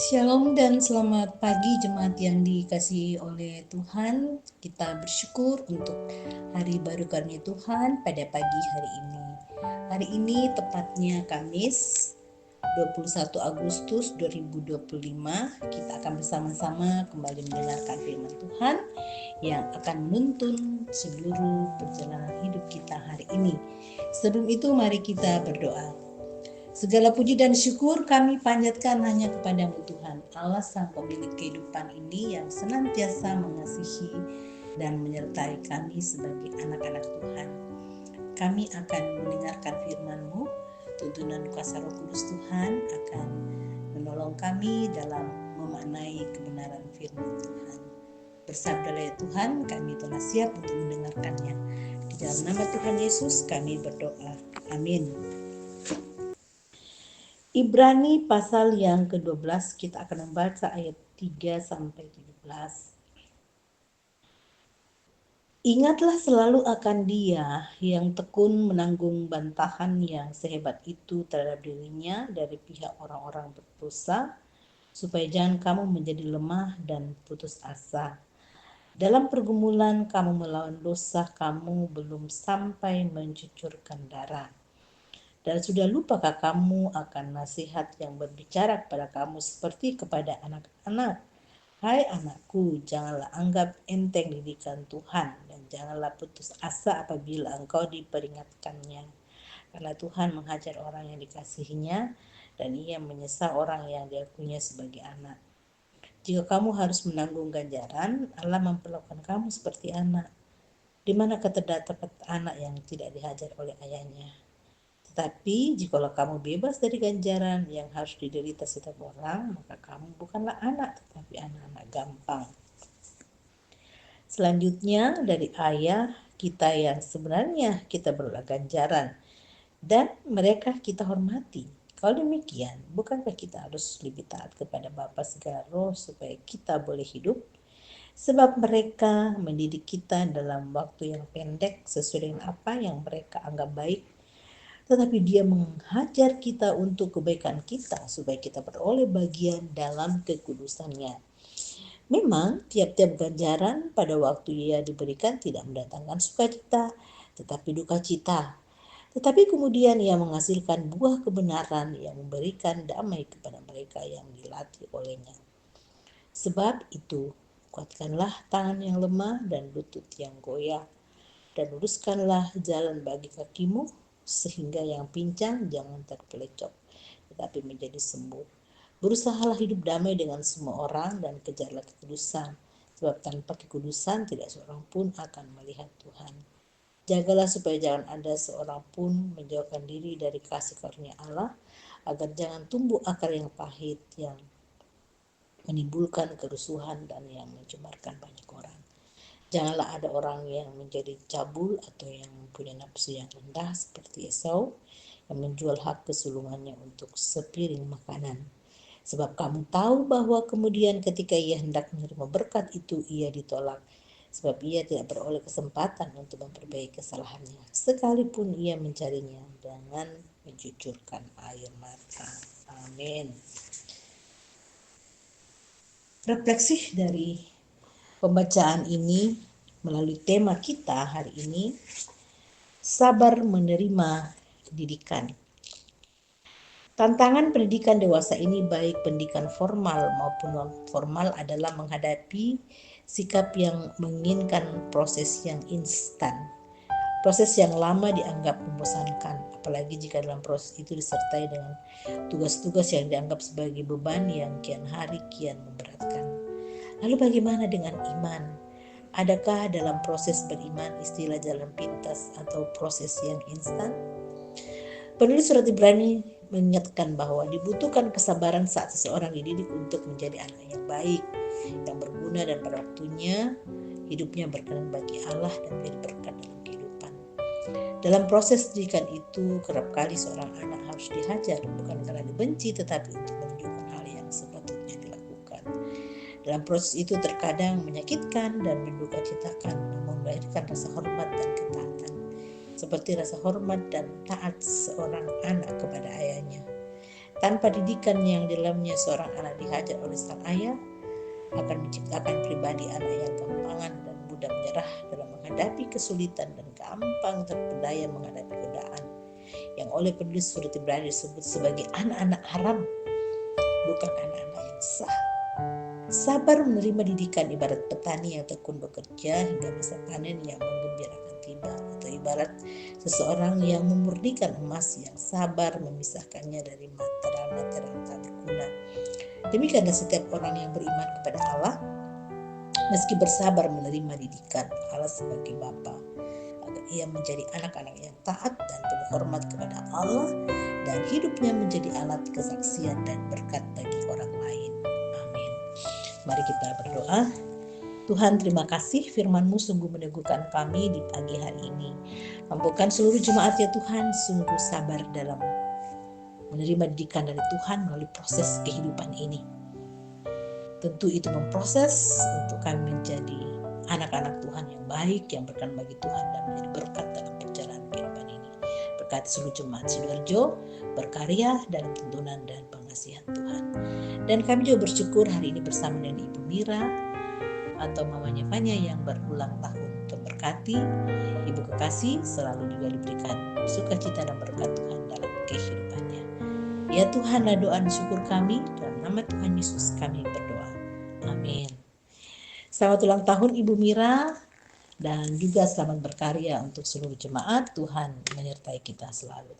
Shalom dan selamat pagi jemaat yang dikasihi oleh Tuhan. Kita bersyukur untuk hari baru karunia Tuhan pada pagi hari ini. Hari ini tepatnya Kamis 21 Agustus 2025. Kita akan bersama-sama kembali mendengarkan firman Tuhan yang akan menuntun seluruh perjalanan hidup kita hari ini. Sebelum itu mari kita berdoa. Segala puji dan syukur kami panjatkan hanya kepadamu Tuhan, Allah Sang Pemilik kehidupan ini yang senantiasa mengasihi dan menyertai kami sebagai anak-anak Tuhan. Kami akan mendengarkan firman-Mu, tuntunan kuasa Roh Kudus Tuhan akan menolong kami dalam memaknai kebenaran firman Tuhan. Bersabdalah ya Tuhan, kami telah siap untuk mendengarkannya. Di dalam nama Tuhan Yesus kami berdoa. Amin. Ibrani pasal yang ke-12 kita akan membaca ayat 3 sampai 17. Ingatlah selalu akan Dia yang tekun menanggung bantahan yang sehebat itu terhadap dirinya dari pihak orang-orang berdosa, supaya jangan kamu menjadi lemah dan putus asa. Dalam pergumulan kamu melawan dosa, kamu belum sampai mencucurkan darah. Dan sudah lupakah kamu akan nasihat yang berbicara kepada kamu seperti kepada anak-anak? Hai anakku, janganlah anggap enteng didikan Tuhan dan janganlah putus asa apabila engkau diperingatkannya. Karena Tuhan menghajar orang yang dikasihinya dan Ia menyesal orang yang diakuinya sebagai anak. Jika kamu harus menanggung ganjaran, Allah memperlakukan kamu seperti anak. Di mana terdapat anak yang tidak dihajar oleh ayahnya? Tetapi jikalau kamu bebas dari ganjaran yang harus diderita setiap orang, maka kamu bukanlah anak, tetapi anak-anak gampang. Selanjutnya dari ayah kita yang sebenarnya kita beroleh ganjaran, dan mereka kita hormati. Kalau demikian, bukankah kita harus lebih taat kepada Bapa segala roh supaya kita boleh hidup? Sebab mereka mendidik kita dalam waktu yang pendek sesuai dengan apa yang mereka anggap baik, tetapi Dia menghajar kita untuk kebaikan kita supaya kita beroleh bagian dalam kekudusannya. Memang tiap-tiap ganjaran pada waktu Ia diberikan tidak mendatangkan sukacita, tetapi duka cita. Tetapi kemudian Ia menghasilkan buah kebenaran yang memberikan damai kepada mereka yang dilatih olehnya. Sebab itu, kuatkanlah tangan yang lemah dan lutut yang goyah, dan luruskanlah jalan bagi kakimu, sehingga yang pincang jangan terpelecok, tetapi menjadi sembuh. Berusahalah hidup damai dengan semua orang dan kejarlah kekudusan, sebab tanpa kekudusan tidak seorang pun akan melihat Tuhan. Jagalah supaya jangan ada seorang pun menjauhkan diri dari kasih karunia Allah, agar jangan tumbuh akar yang pahit yang menimbulkan kerusuhan dan yang mencemarkan banyak orang. Janganlah ada orang yang menjadi cabul atau yang mempunyai nafsu yang rendah seperti Esau yang menjual hak kesulungannya untuk sepiring makanan. Sebab kamu tahu bahwa kemudian ketika ia hendak menerima berkat itu, ia ditolak. Sebab ia tidak beroleh kesempatan untuk memperbaiki kesalahannya, sekalipun ia mencarinya dengan mencucurkan air mata. Amin. Refleksi dari pembacaan ini melalui tema kita hari ini, sabar menerima didikan. Tantangan pendidikan dewasa ini, baik pendidikan formal maupun non-formal, adalah menghadapi sikap yang menginginkan proses yang instan. Proses yang lama dianggap membosankan, apalagi jika dalam proses itu disertai dengan tugas-tugas yang dianggap sebagai beban yang kian hari kian memberatkan. Lalu bagaimana dengan iman? Adakah dalam proses beriman istilah jalan pintas atau proses yang instan? Penulis surat Ibrani mengingatkan bahwa dibutuhkan kesabaran saat seseorang dididik untuk menjadi anak yang baik, yang berguna, dan pada waktunya hidupnya berkenan bagi Allah dan menjadi berkat dalam kehidupan. Dalam proses didikan itu, kerap kali seorang anak harus dihajar, bukan karena dibenci, tetapi untuk menunjukkan hal yang sepatutnya dilakukan. Dalam proses itu terkadang menyakitkan dan mendukacitakan, namun melahirkan rasa hormat dan ketaatan, seperti rasa hormat dan taat seorang anak kepada ayahnya. Tanpa didikan yang di dalamnya seorang anak dihajar oleh sang ayah, akan menciptakan pribadi anak yang gampangan dan mudah menyerah dalam menghadapi kesulitan dan gampang terpedaya menghadapi godaan, yang oleh penulis surat Ibrani disebut sebagai anak-anak haram, bukan anak-anak yang sah. Sabar menerima didikan ibarat petani yang tekun bekerja hingga masa panen yang menggembirakan tiba, atau ibarat seseorang yang memurnikan emas yang sabar memisahkannya dari material-material tak berguna. Demikianlah setiap orang yang beriman kepada Allah, meski bersabar menerima didikan Allah sebagai Bapa, agar ia menjadi anak-anak yang taat dan penuh hormat kepada Allah, dan hidupnya menjadi alat kesaksian dan berkat bagi orang lain. Amin. Mari kita berdoa. Tuhan, terima kasih firman-Mu sungguh meneguhkan kami di pagi hari ini. Mampukan seluruh jemaat ya Tuhan sungguh sabar dalam menerima didikan dari Tuhan melalui proses kehidupan ini. Tentu itu memproses untuk kami menjadi anak-anak Tuhan yang baik, yang berkenan bagi Tuhan dan menjadi berkat dalam perjalanan kehidupan ini. Berkati seluruh jemaat Sidoarjo berkarya dalam tuntunan dan pengasihan Tuhan. Dan kami juga bersyukur hari ini bersama dengan Ibu Mira atau mamanya Fanya yang berulang tahun. Berkati Ibu kekasih selalu juga diberikan sukacita dan berkat Tuhan dalam kehidupannya. Ya Tuhanlah doa dan syukur kami, dalam nama Tuhan Yesus kami berdoa. Amin. Selamat ulang tahun Ibu Mira, dan juga selamat berkarya untuk seluruh jemaat. Tuhan menyertai kita selalu.